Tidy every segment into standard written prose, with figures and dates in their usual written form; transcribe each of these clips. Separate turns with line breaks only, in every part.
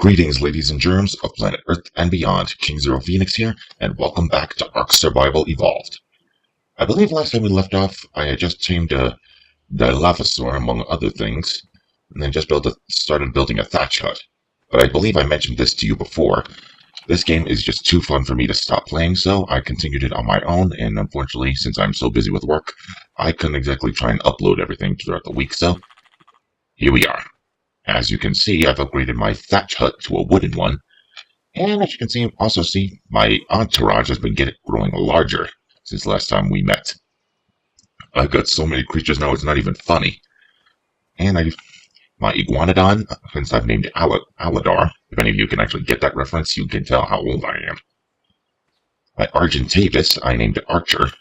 Greetings, ladies and germs of planet Earth and beyond. King Zero Phoenix here, and welcome back to ARK Survival Evolved. I believe last time we left off, I had just tamed the Dilophosaur, among other things, and then just started building a thatch hut. But I believe I mentioned this to you before. This game is just too fun for me to stop playing, so I continued it on my own, and unfortunately, since I'm so busy with work, I couldn't exactly try and upload everything throughout the week, so here we are. As you can see, I've upgraded my thatch hut to a wooden one, and as you can also see, my entourage has been growing larger since last time we met. I've got so many creatures now, it's not even funny. And my iguanodon, since I've named Aladar, if any of you can actually get that reference, you can tell how old I am. My Argentavis, I named Archer.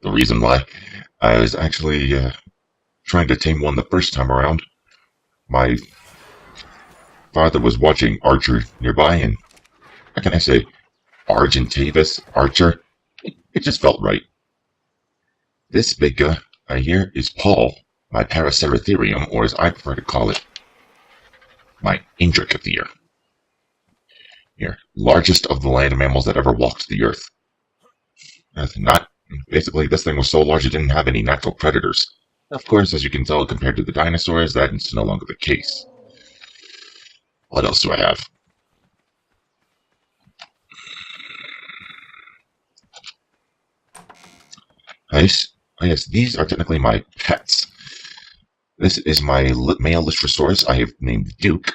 The reason why, I was actually trying to tame one the first time around. My father was watching Archer nearby, and how can I say, Argentavis, Archer? It just felt right. This big guy right here is Paul, my Paraceratherium, or as I prefer to call it, my Indracathere. Here, largest of the land mammals that ever walked the earth. Basically, this thing was so large it didn't have any natural predators. Of course, as you can tell, compared to the dinosaurs, that is no longer the case. What else do I have? Yes, these are technically my pets. This is my male Lystrosaurus I have named Duke.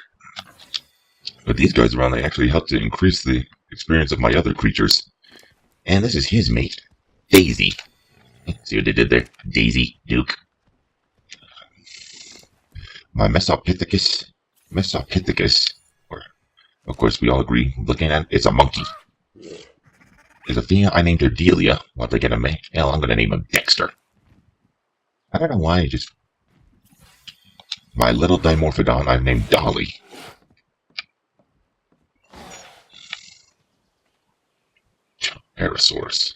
But these guys around, they actually help to increase the experience of my other creatures. And this is his mate, Daisy. See what they did there? Daisy, Duke. My Mesopithecus, or of course we all agree, looking at it, it's a monkey. There's a female, I named her Delia. Well, if I get a male, I'm going to name him Dexter. I don't know why, my little Dimorphodon, I've named Dolly. Parasaurus.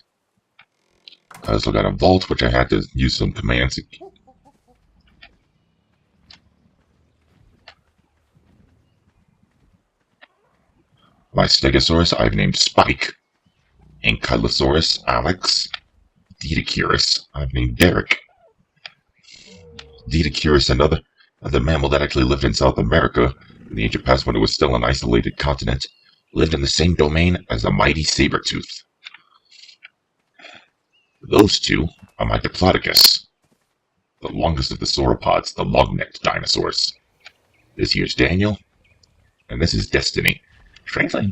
I also got a vault, which I had to use some commands. My Stegosaurus, I've named Spike. Ankylosaurus, Alex. Dedicurus, I've named Derek. Dedicurus, another mammal that actually lived in South America in the ancient past when it was still an isolated continent, lived in the same domain as the mighty Sabertooth. Those two are my Diplodocus, the longest of the sauropods, the long-necked dinosaurs. This here's Daniel, and this is Destiny. Strangely,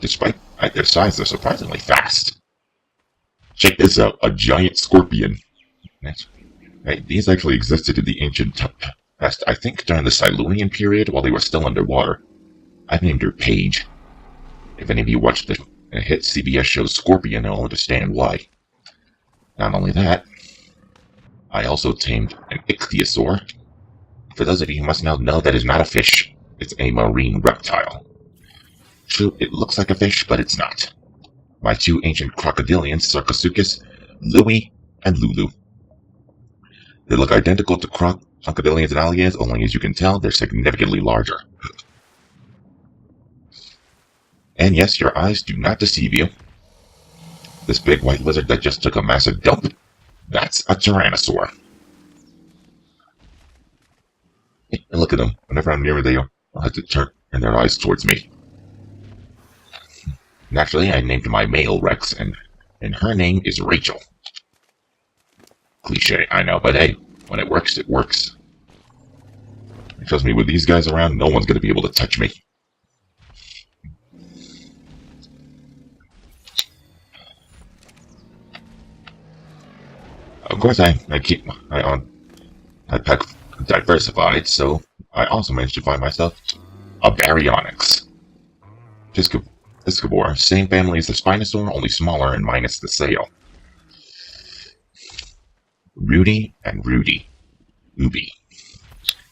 despite their size, they're surprisingly fast. Check this out, a giant scorpion. These actually existed in the ancient past, I think during the Silurian period while they were still underwater. I've named her Paige. If any of you watched the hit CBS show Scorpion, you'll understand why. Not only that, I also tamed an ichthyosaur. For those of you who must now know, that is not a fish. It's a marine reptile. True, it looks like a fish, but it's not. My two ancient crocodilians, Sarcosuchus, Louie, and Lulu. They look identical to crocodilians and alligators, only as you can tell, they're significantly larger. And yes, your eyes do not deceive you. This big white lizard that just took a massive dump, that's a Tyrannosaur. And look at them. Whenever I'm near them, I'll have to turn their eyes towards me. Naturally, I named my male Rex, and her name is Rachel. Cliche, I know, but hey, when it works, it works. Trust me, with these guys around, no one's going to be able to touch me. Of course, I keep my pack diversified, so I also managed to find myself a Baryonyx. Piscivore, same family as the Spinosaur, only smaller and minus the sail. Rudy and Rudy. Ubi.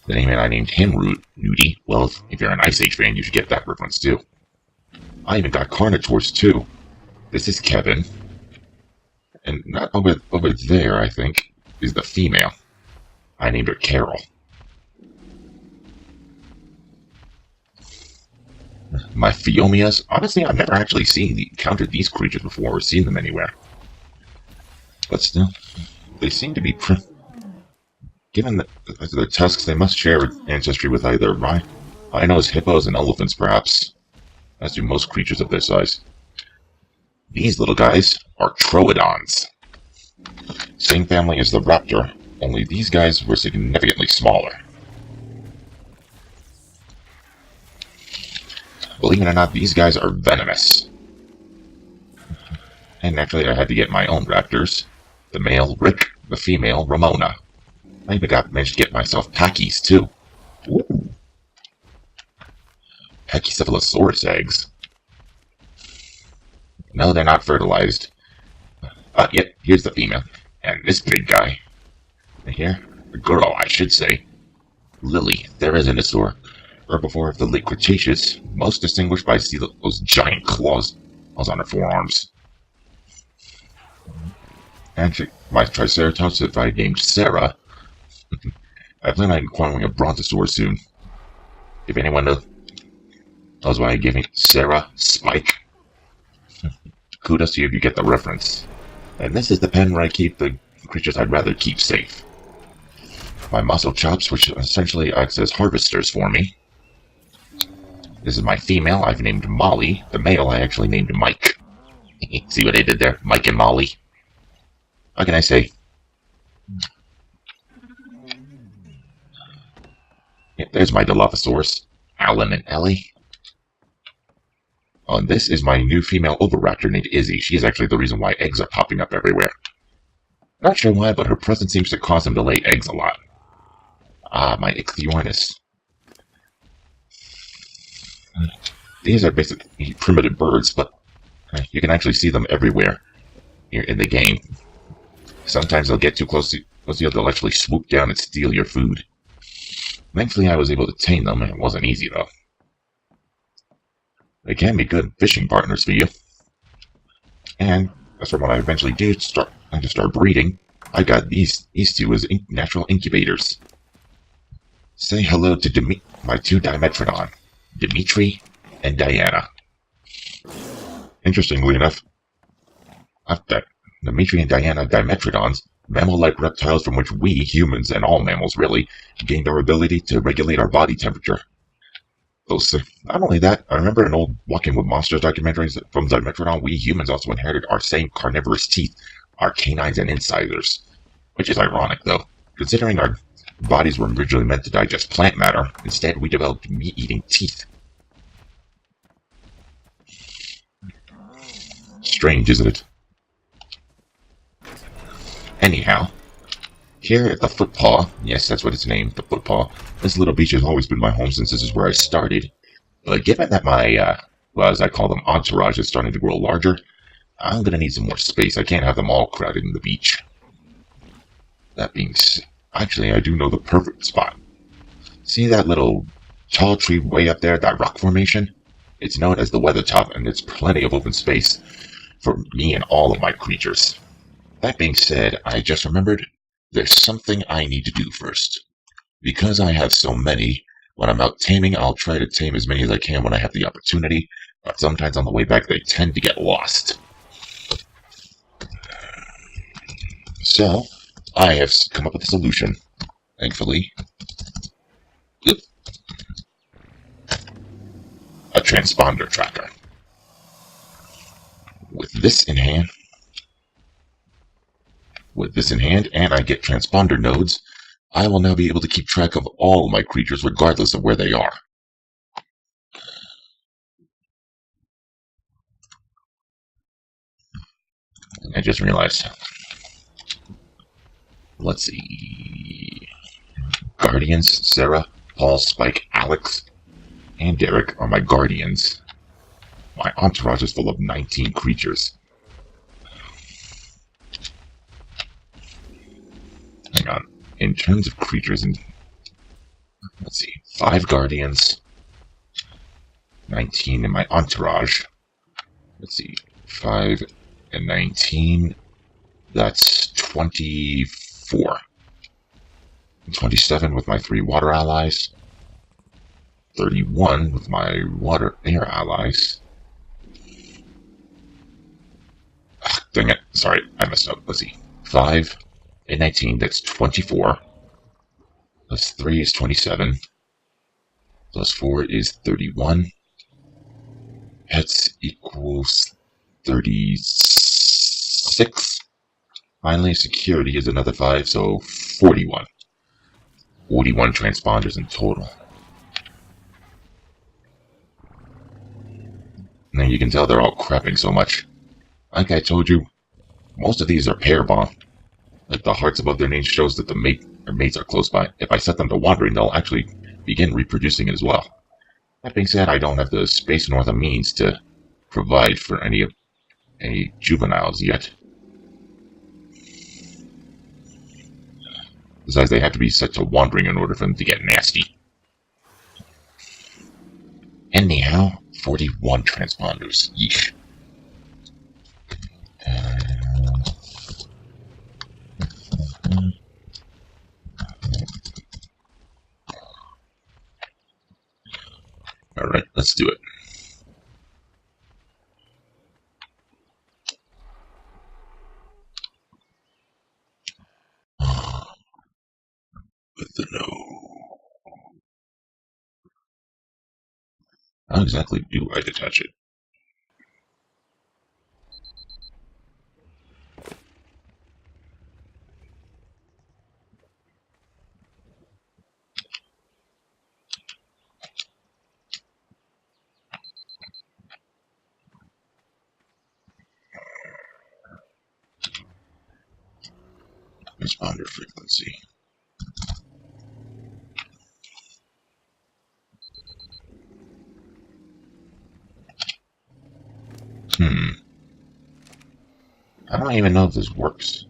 The name I named him Rudy. Well, if you're an Ice Age fan, you should get that reference too. I even got Carnotaurs too. This is Kevin. And not over there, I think, is the female. I named her Carol. My Phiomias. Honestly, I've never actually encountered these creatures before or seen them anywhere. But still, they seem to be given their tusks, they must share ancestry with either rhinos, hippos, and elephants, perhaps, as do most creatures of their size. These little guys are troodons. Same family as the raptor, only these guys were significantly smaller. Believe it or not, these guys are venomous. And naturally, I had to get my own raptors. The male, Rick, the female, Ramona. I even managed to get myself Pachy's, too. Ooh. Pachycephalosaurus eggs. No, they're not fertilized. Yep, here's the female. And this big guy. Here, the girl, I should say. Lily, Therizinosaur. Herbivore of the late Cretaceous, most distinguished by those giant claws on her forearms. And my Triceratops, if I named Sarah, I plan on acquiring a Brontosaurus soon. If anyone knows why I'm giving Sarah Spike, kudos to you if you get the reference. And this is the pen where I keep the creatures I'd rather keep safe. My muscle chops, which essentially acts as harvesters for me. This is my female, I've named Molly. The male, I actually named Mike. See what I did there? Mike and Molly. How can I say? Yeah, there's my Dilophosaurus, Alan and Ellie. Oh, and this is my new female Oviraptor named Izzy. She is actually the reason why eggs are popping up everywhere. Not sure why, but her presence seems to cause them to lay eggs a lot. Ah, my Ichthyornis. These are basically primitive birds, but you can actually see them everywhere here in the game. Sometimes they'll get too close to you, they'll actually swoop down and steal your food. Thankfully, I was able to tame them, and it wasn't easy, though. They can be good fishing partners for you. And that's what I eventually do, start breeding. I got these two as natural incubators. Say hello to my two Dimetrodon, Dimitri and Diana. Interestingly enough, Dimitri and Diana Dimetrodons, mammal-like reptiles from which we, humans, and all mammals really, gained our ability to regulate our body temperature. Not only that, I remember in old Walking with Monsters documentaries from Dimetrodon, we humans also inherited our same carnivorous teeth, our canines and incisors. Which is ironic, though, considering our bodies were originally meant to digest plant matter. Instead, we developed meat-eating teeth. Strange, isn't it? Anyhow, here at the Footpaw, yes, that's what it's named, the Footpaw, this little beach has always been my home since this is where I started. But given that my, well, as I call them, entourage is starting to grow larger, I'm gonna need some more space. I can't have them all crowded in the beach. That being said, actually, I do know the perfect spot. See that little tall tree way up there, that rock formation? It's known as the Weathertop, and it's plenty of open space for me and all of my creatures. That being said, I just remembered there's something I need to do first. Because I have so many, when I'm out taming, I'll try to tame as many as I can when I have the opportunity, but sometimes on the way back they tend to get lost. So, I have come up with a solution, thankfully. A transponder tracker. With this in hand, and I get transponder nodes, I will now be able to keep track of all my creatures regardless of where they are. And I just realized, let's see, Guardians, Sarah, Paul, Spike, Alex, and Derek are my guardians. My entourage is full of 19 creatures. Hang on. In terms of creatures, let's see, 5 guardians, 19 in my entourage. Let's see, 5 and 19, that's 24. And 27 with my 3 water allies. 31 with my water-air allies. Dang it. Sorry, I messed up. Let's see. 5 and 19, that's 24. Plus 3 is 27. Plus 4 is 31. That equals 36. Finally, security is another 5, so 41. 41 transponders in total. Now you can tell they're all crapping so much. Like I told you, most of these are pair bond. Like the hearts above their names shows that the mates are close by. If I set them to wandering, they'll actually begin reproducing as well. That being said, I don't have the space nor the means to provide for any juveniles yet. Besides, they have to be set to wandering in order for them to get nasty. Anyhow, 41 transponders. Yeesh. Alright, let's do it. With the no. How exactly do I detach it? Transponder frequency. I don't even know if this works.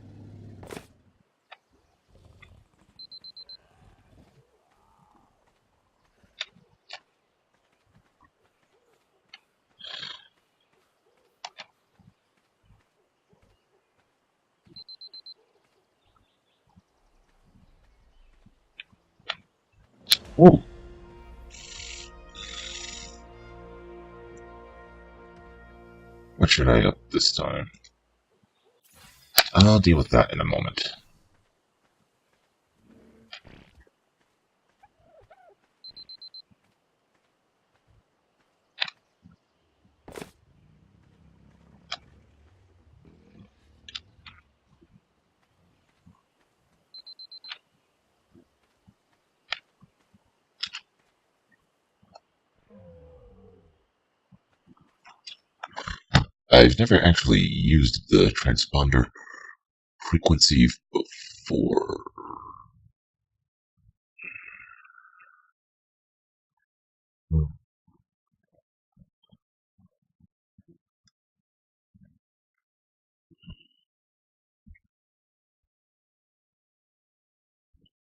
Ooh. What should I up this time? I'll deal with that in a moment. I've never actually used the transponder frequency before.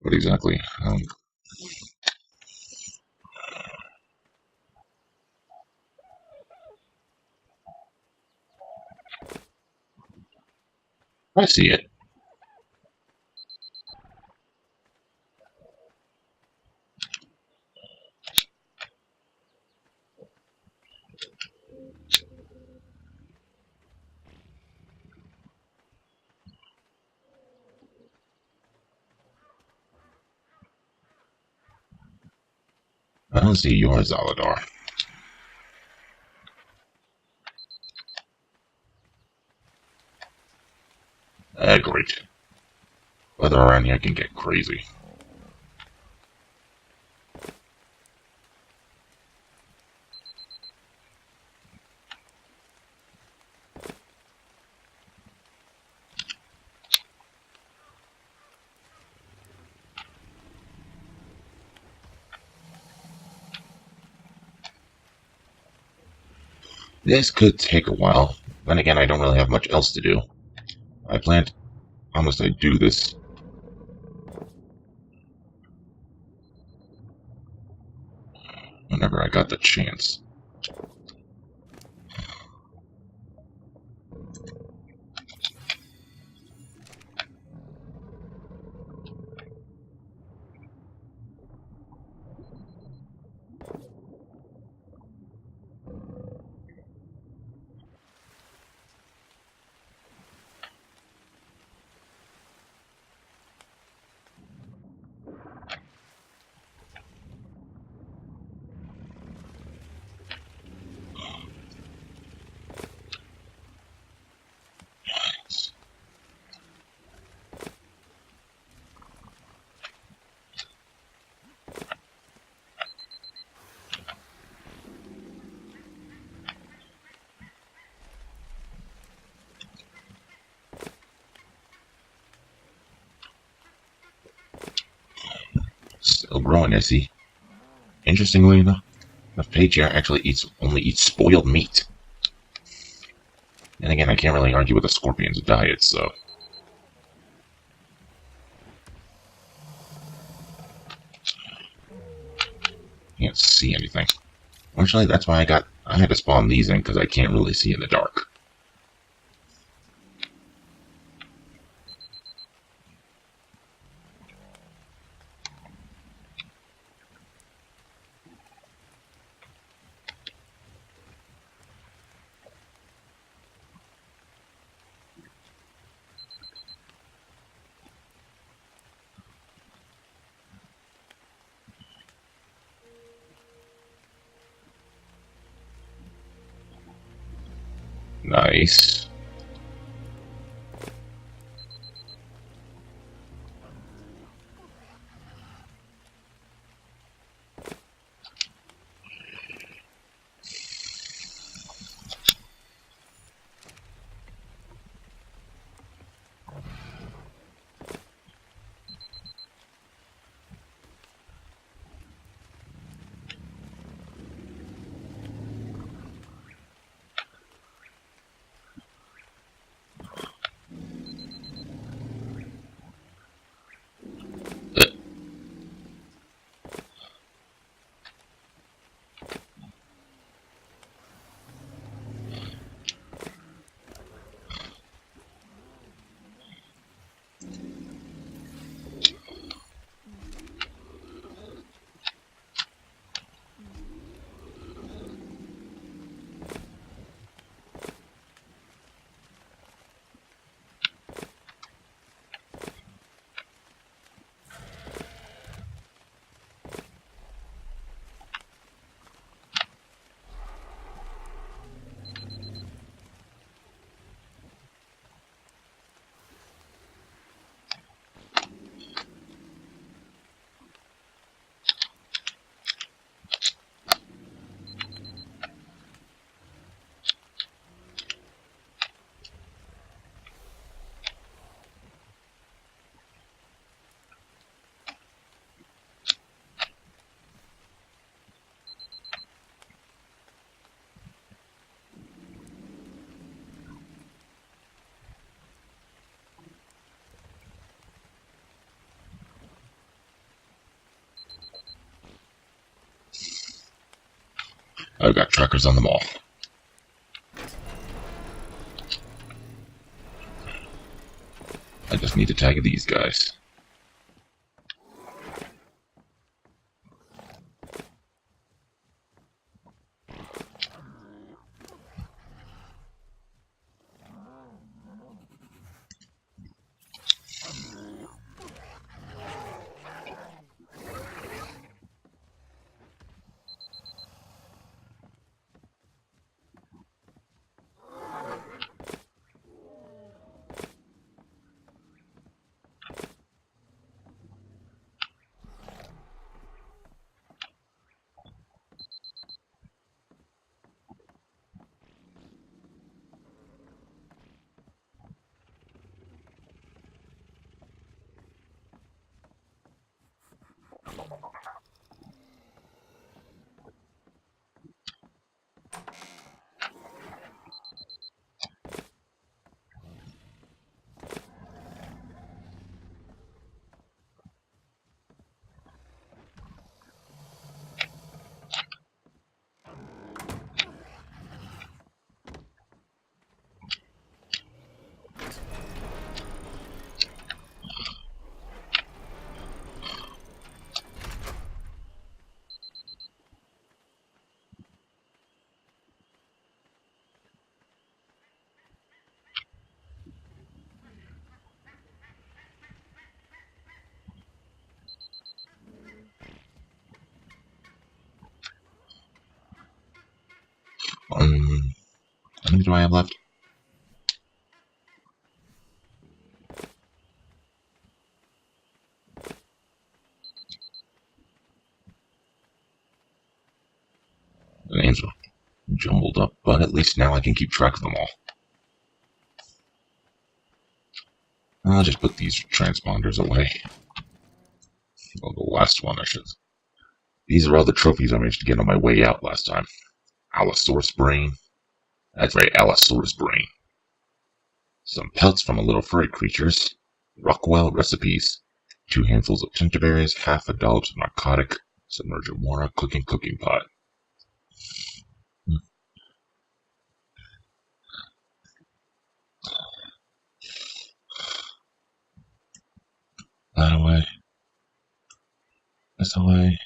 What exactly? I see it. I don't see yours, Aladar. Great. Weather around here can get crazy. This could take a while. Then again, I don't really have much else to do. I planned, almost I do this whenever I got the chance. Still growing, I see. Interestingly enough, the page here actually only eats spoiled meat. And again, I can't really argue with a scorpion's diet, so... Can't see anything. Actually, that's why I had to spawn these in, because I can't really see in the dark. Nice. I've got trackers on them all. I just need to tag these guys. How many do I have left? The names are jumbled up, but at least now I can keep track of them all. I'll just put these transponders away. Well, the last one, I should. These are all the trophies I managed to get on my way out last time. Allosaurus brain. That's right, Allosaurus brain. Some pelts from a little furry creatures. Rockwell recipes. 2 handfuls of pinterberries, half a dollop of narcotic. Submerge Mora cooking pot. That away. This away.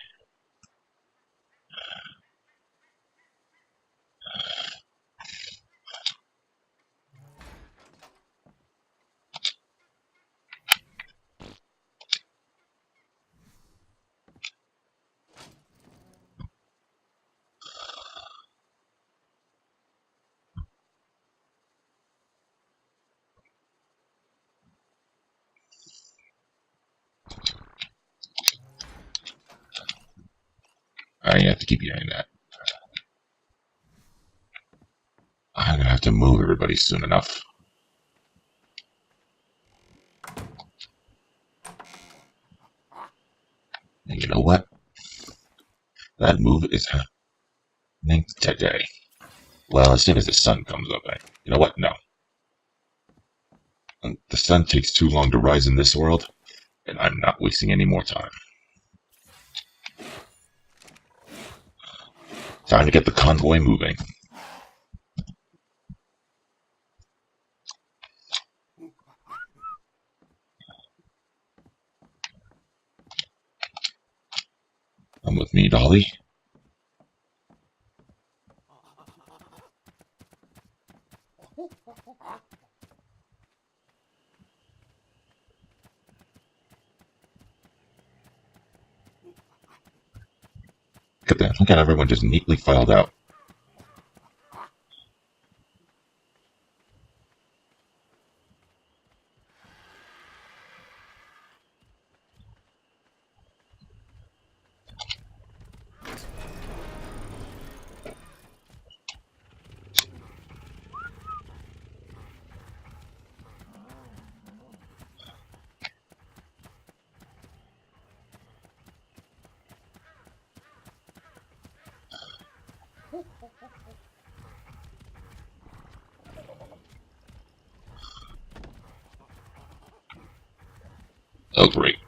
I have to keep hearing that. I'm gonna have to move everybody soon enough. And you know what? That move is happening today. Well, as soon as the sun comes up, you know what? No. The sun takes too long to rise in this world, and I'm not wasting any more time. Time to get the convoy moving. Come with me, Dolly. Look at that. Look at everyone just neatly filed out. Oh, great.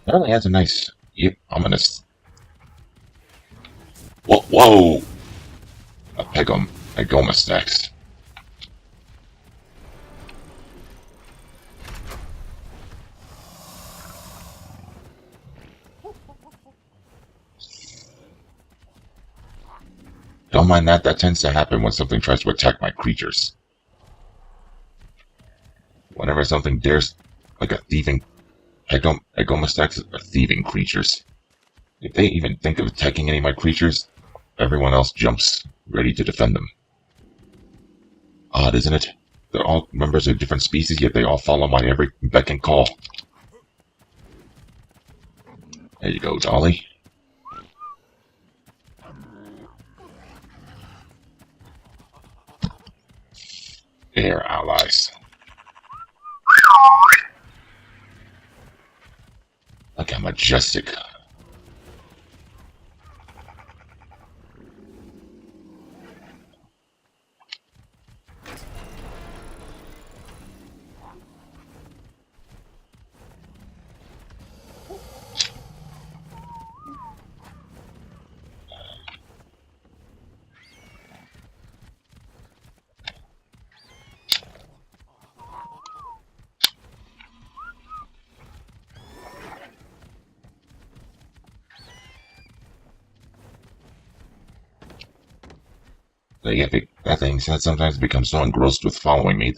That only has a nice, ominous. Whoa! A Pegoma stacks. Don't mind that. That tends to happen when something tries to attack my creatures. Whenever something dares, like a thieving Pegoma stacks are thieving creatures. If they even think of attacking any of my creatures, everyone else jumps, ready to defend them. Odd, isn't it? They're all members of different species, yet they all follow my every beck and call. There you go, Dolly. Air allies. Look how majestic. That thing sometimes becomes so engrossed with following me.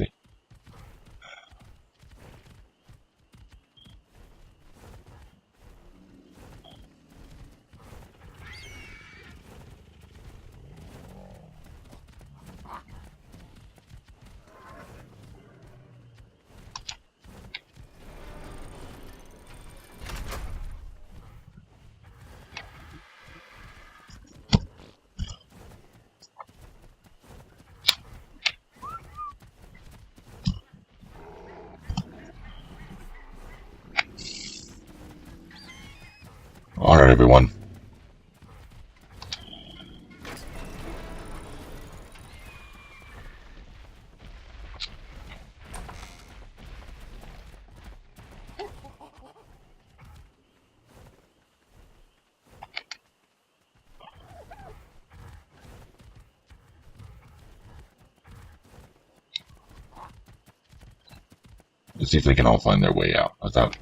Alright, everyone. Let's see if they can all find their way out without...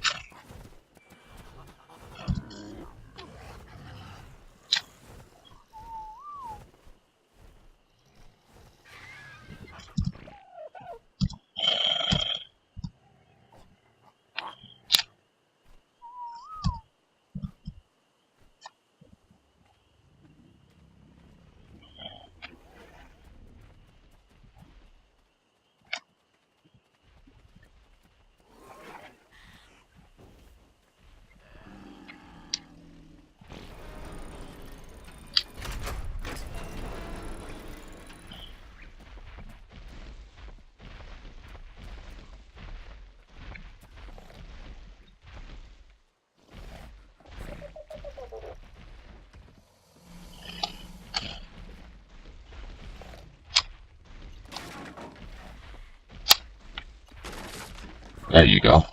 There you go.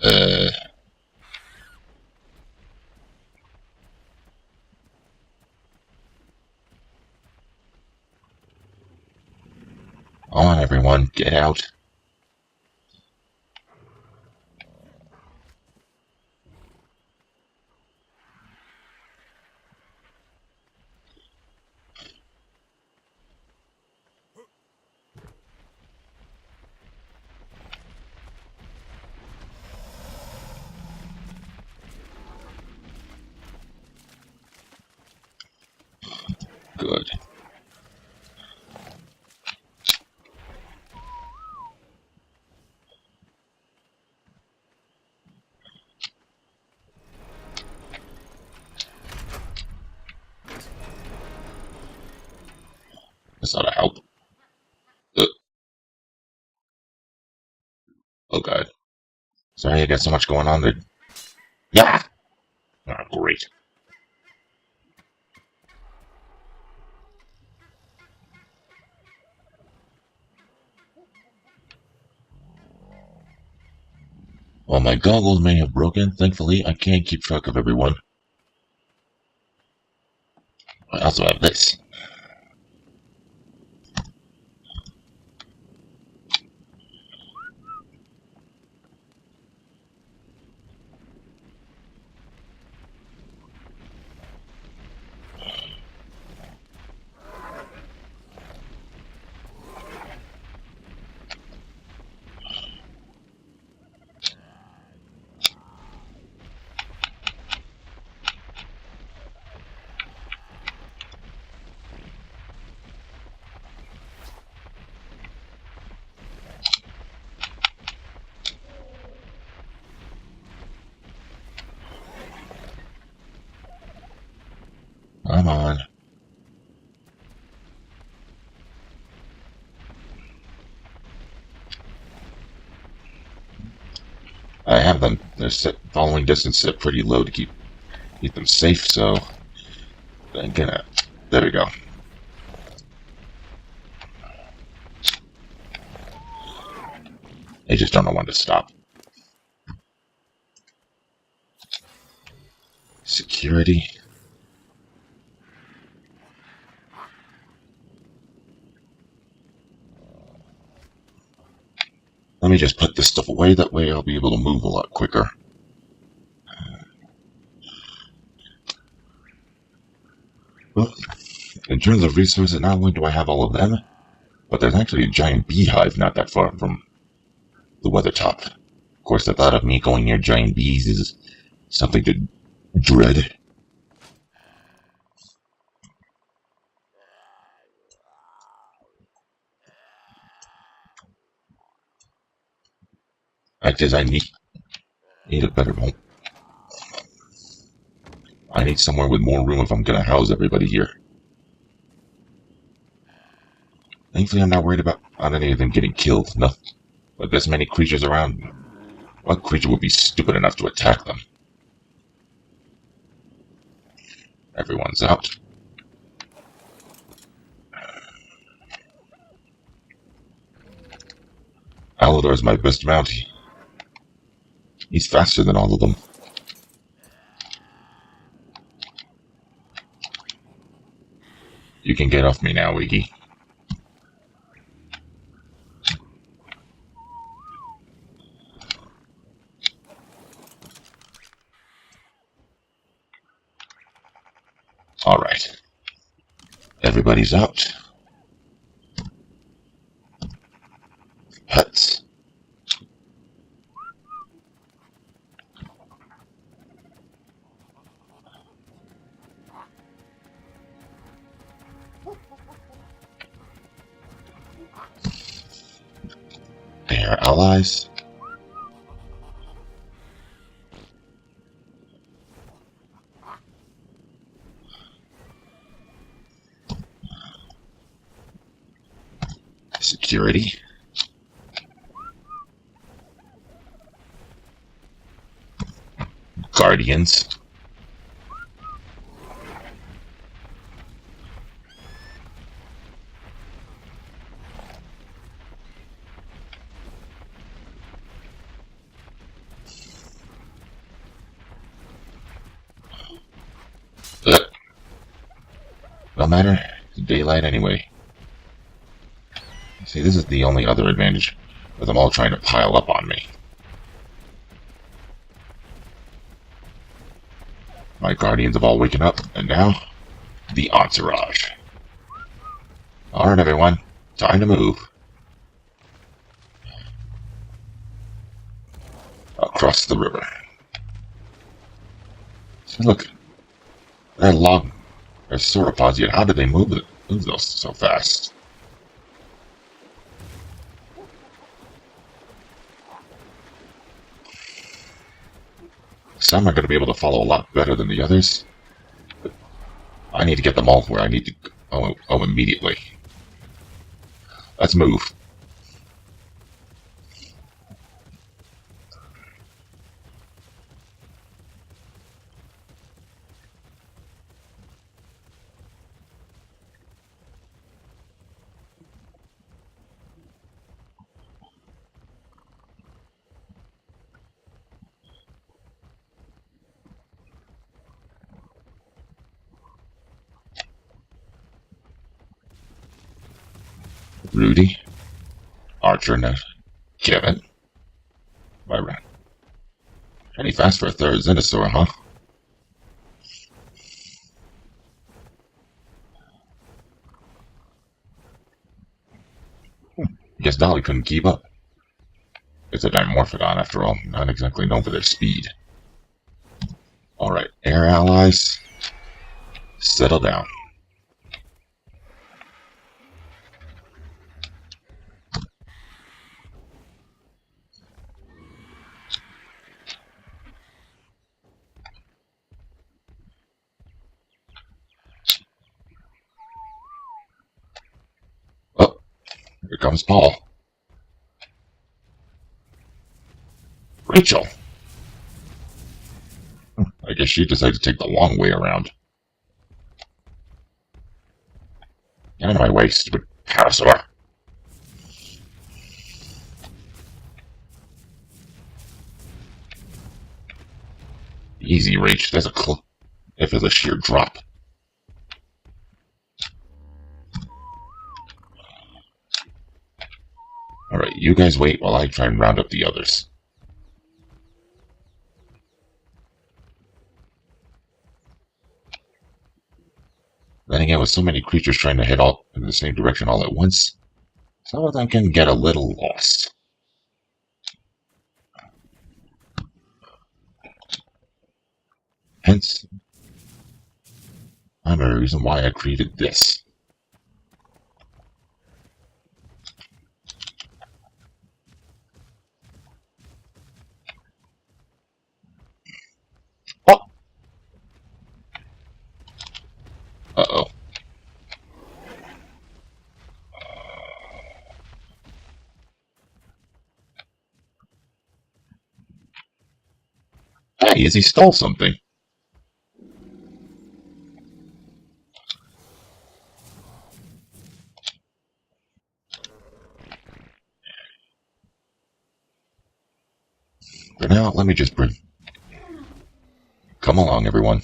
Uh... On, everyone, get out. Good. This ought to help. Uh, oh, God. Sorry, I got so much going on there. Yeah! Ah, great. Well, my goggles may have broken. Thankfully, I can keep track of everyone. I also have this. Come on. I have them. They're set following distance set pretty low to keep them safe, so I'm gonna... There we go. They just don't know when to stop. Security. Let me just put this stuff away, that way I'll be able to move a lot quicker. Well, In terms of resources, not only do I have all of them, but there's actually a giant beehive not that far from the weather top. Of course, the thought of me going near giant bees is something to dread. Fact is, I need a better home. I need somewhere with more room if I'm gonna house everybody here. Thankfully, I'm not worried about any of them getting killed. No, with this many creatures around, what creature would be stupid enough to attack them? Everyone's out. Alador's my best mount. He's faster than all of them. You can get off me now, Iggy. Alright. Everybody's out. Huts. They are allies. Security. Guardians. No matter, it's daylight anyway. See, this is the only other advantage, with them all trying to pile up on me. My guardians have all waken up, and now, the entourage. Alright everyone, time to move. Across the river. See, look, they're sauropods, yet how did they move those so fast? Some are going to be able to follow a lot better than the others. But I need to get them all where I need to go immediately. Let's move. Rudy, Archer, and Kevin. Myron. Pretty fast for a third Zenosaur, huh? Guess Dolly couldn't keep up. It's a Dimorphodon, after all, not exactly known for their speed. Alright, air allies, settle down. Oh, here comes Paul. Rachel! I guess she decided to take the long way around. Get out of my way, stupid parasaur. Easy, Rach. There's a if it's a sheer drop. Alright, you guys wait while I try and round up the others. Then again, with so many creatures trying to head all in the same direction all at once, some of them can get a little lost. Hence, primary reason why I created this. Oh! Uh-oh. Hey, he stole something. For now, let me just bring... Come along, everyone.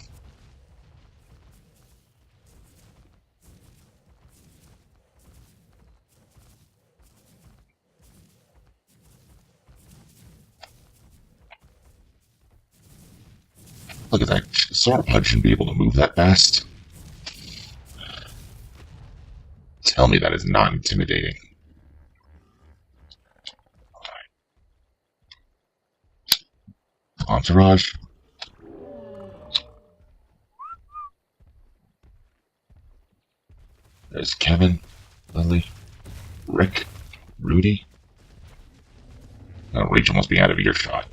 Look at that. Sauropod shouldn't be able to move that fast. Tell me that is not intimidating. Entourage. There's Kevin, Lily, Rick, Rudy. Now Rachel must be out of earshot.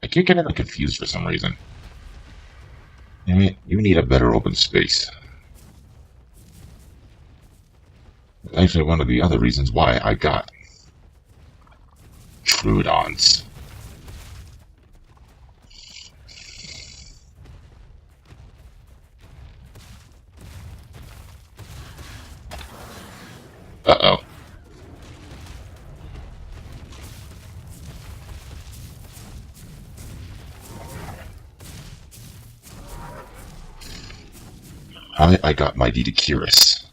I keep getting confused for some reason. You need a better open space. That's actually one of the other reasons why I got Trudons. Uh-oh. I got my Didakirus.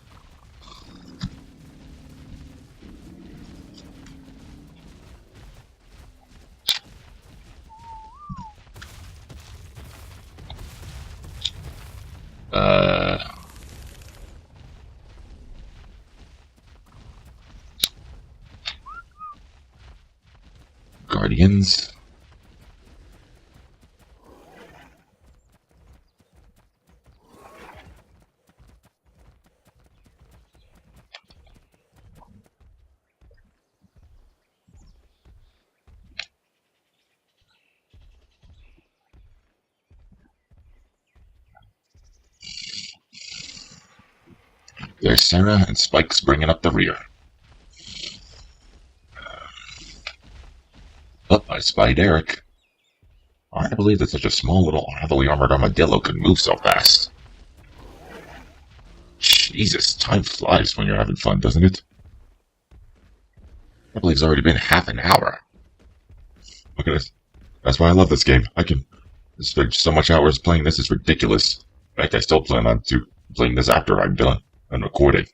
Guardians. There's Sarah and Spike's bringing up the rear. Oh, I spied Eric. Hard to believe that such a small little heavily armored armadillo could move so fast. Jesus, time flies when you're having fun, doesn't it? I believe it's already been half an hour. Look at this. That's why I love this game. I can spend so much hours playing this, it's ridiculous. In fact, I still plan on playing this after I'm done and recording.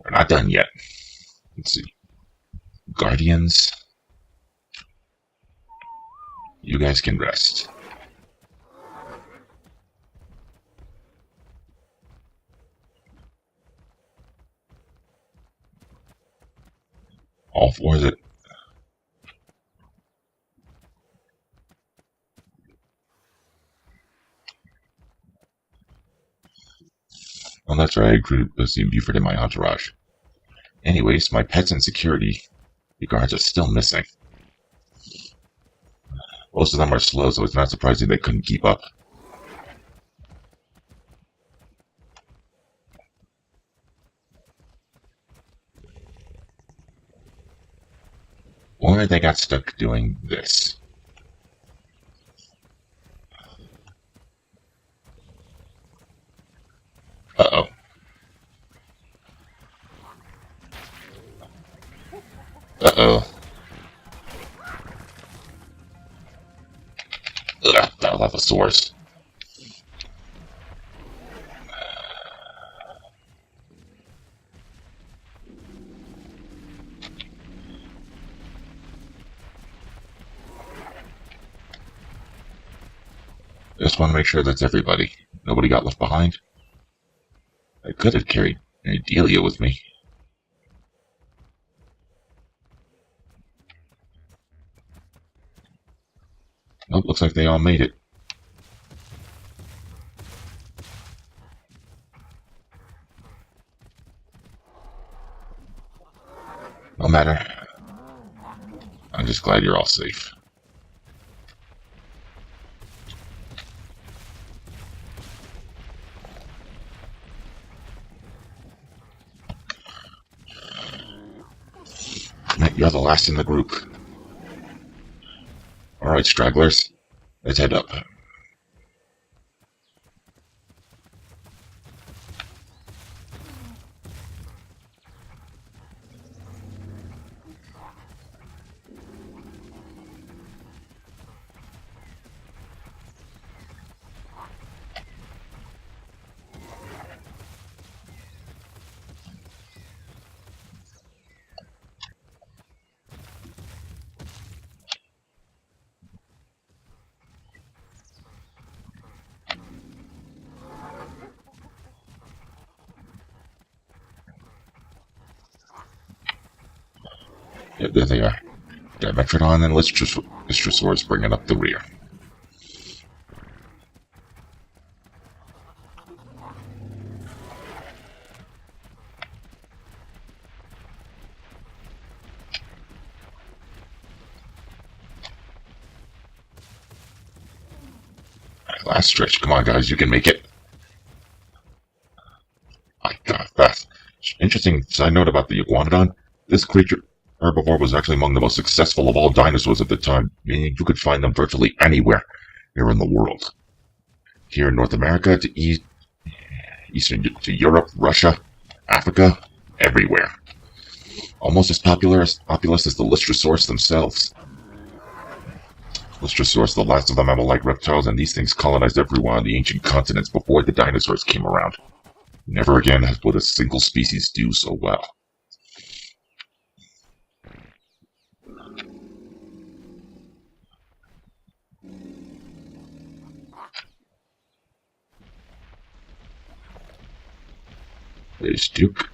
We're not done yet. Let's see. Guardians. You guys can rest. All four of it. Oh, that's right, I included Lucy and Buford in my entourage. Anyways, my pets and security guards are still missing. Most of them are slow, so it's not surprising they couldn't keep up. Or they got stuck doing this. Uh-oh. Uh-oh. Ugh, that'll have a source. just want to make sure that's everybody. Nobody got left behind. I could have carried Delia with me. Nope, looks like they all made it. No matter. I'm just glad you're all safe. You're the last in the group. Alright, stragglers. Let's head up. Yep, there they are. Dimetrodon and Lystrosaurus bringing up the rear. Last stretch. Come on, guys. You can make it. My God, fast. Interesting side note about the iguanodon. This creature herbivore was actually among the most successful of all dinosaurs at the time, meaning you could find them virtually anywhere here in the world. Here in North America, to Eastern to Europe, Russia, Africa, everywhere. Almost as populous as the Lystrosaurus themselves. Lystrosaurus, the last of the mammal-like reptiles, and these things colonized every one of the ancient continents before the dinosaurs came around. Never again would a single species do so well. There's Duke.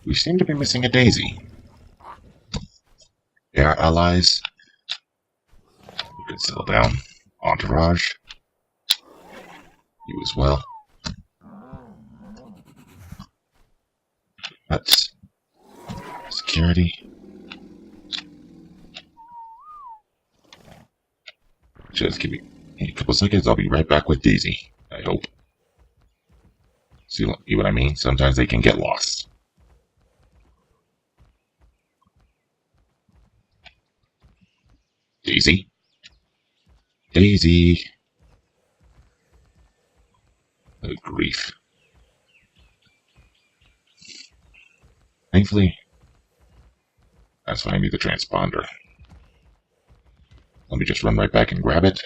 We seem to be missing a Daisy. Air allies. You can settle down. Entourage. You as well. That's security. Just give me a couple seconds. I'll be right back with Daisy. I hope. See what I mean? Sometimes they can get lost. Daisy? Daisy! Good grief. Thankfully, that's why I need the transponder. Let me just run right back and grab it.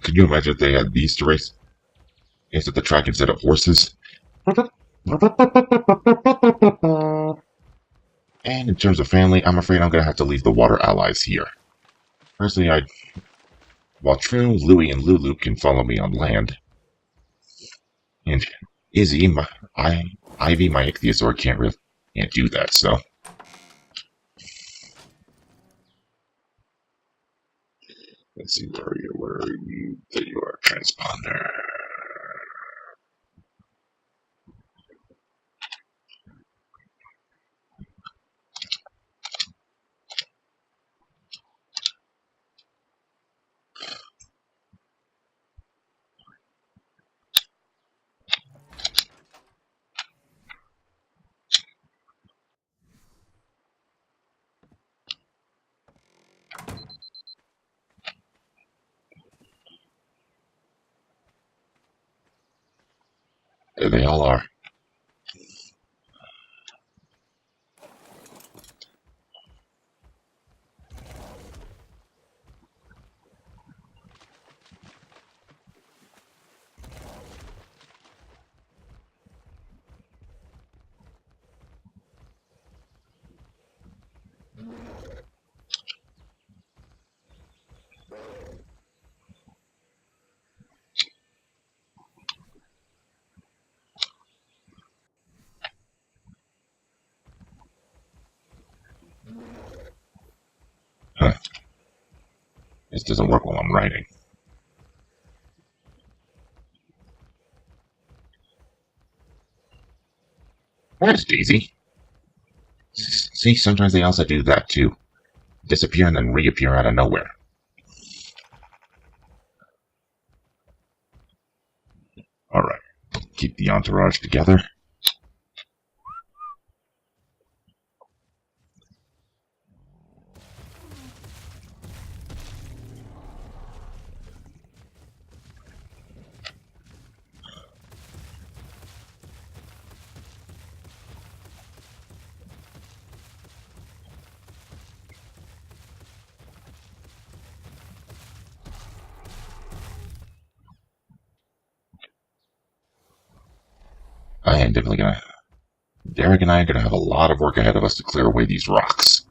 Can you imagine if they had these to race at the track instead of horses? And in terms of family, I'm afraid I'm going to have to leave the water allies here. Personally, while True, Louie, and Lulu can follow me on land, and Izzy, Ivy, my ichthyosaur, can't do that, so. Let's see, where are you? There you are, transponder. There they all are. doesn't work while I'm writing. There's Daisy. See, sometimes they also do that too. Disappear and then reappear out of nowhere. Alright, keep the entourage together. I am definitely gonna... Derek and I are gonna have a lot of work ahead of us to clear away these rocks.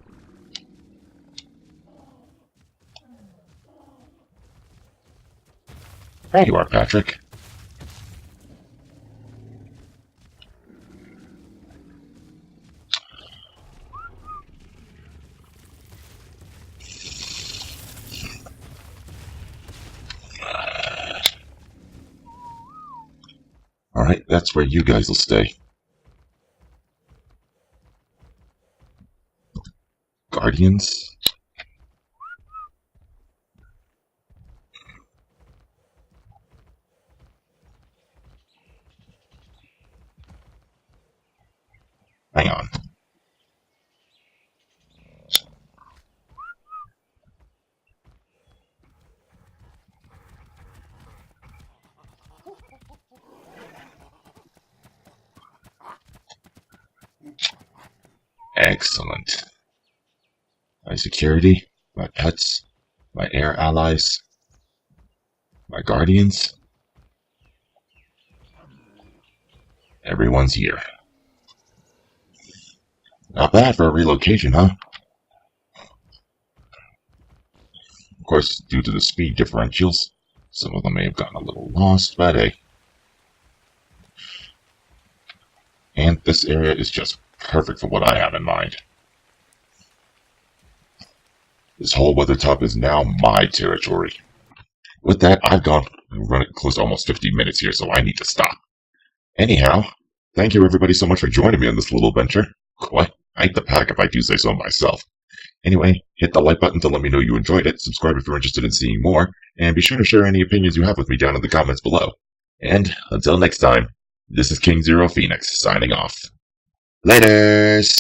There you are, Patrick. Alright, that's where you guys will stay. Guardians? Hang on. Excellent. My security, my pets, my air allies, my guardians. Everyone's here. Not bad for a relocation, huh? Of course, due to the speed differentials, some of them may have gotten a little lost, but hey. And this area is just perfect for what I have in mind. This whole weather top is now my territory. With that, I've gone running close to almost 50 minutes here, so I need to stop. Anyhow, thank you everybody so much for joining me on this little adventure. Quite the pack if I do say so myself. Anyway, hit the like button to let me know you enjoyed it, subscribe if you're interested in seeing more, and be sure to share any opinions you have with me down in the comments below. And until next time, this is King Zero Phoenix signing off. Laters!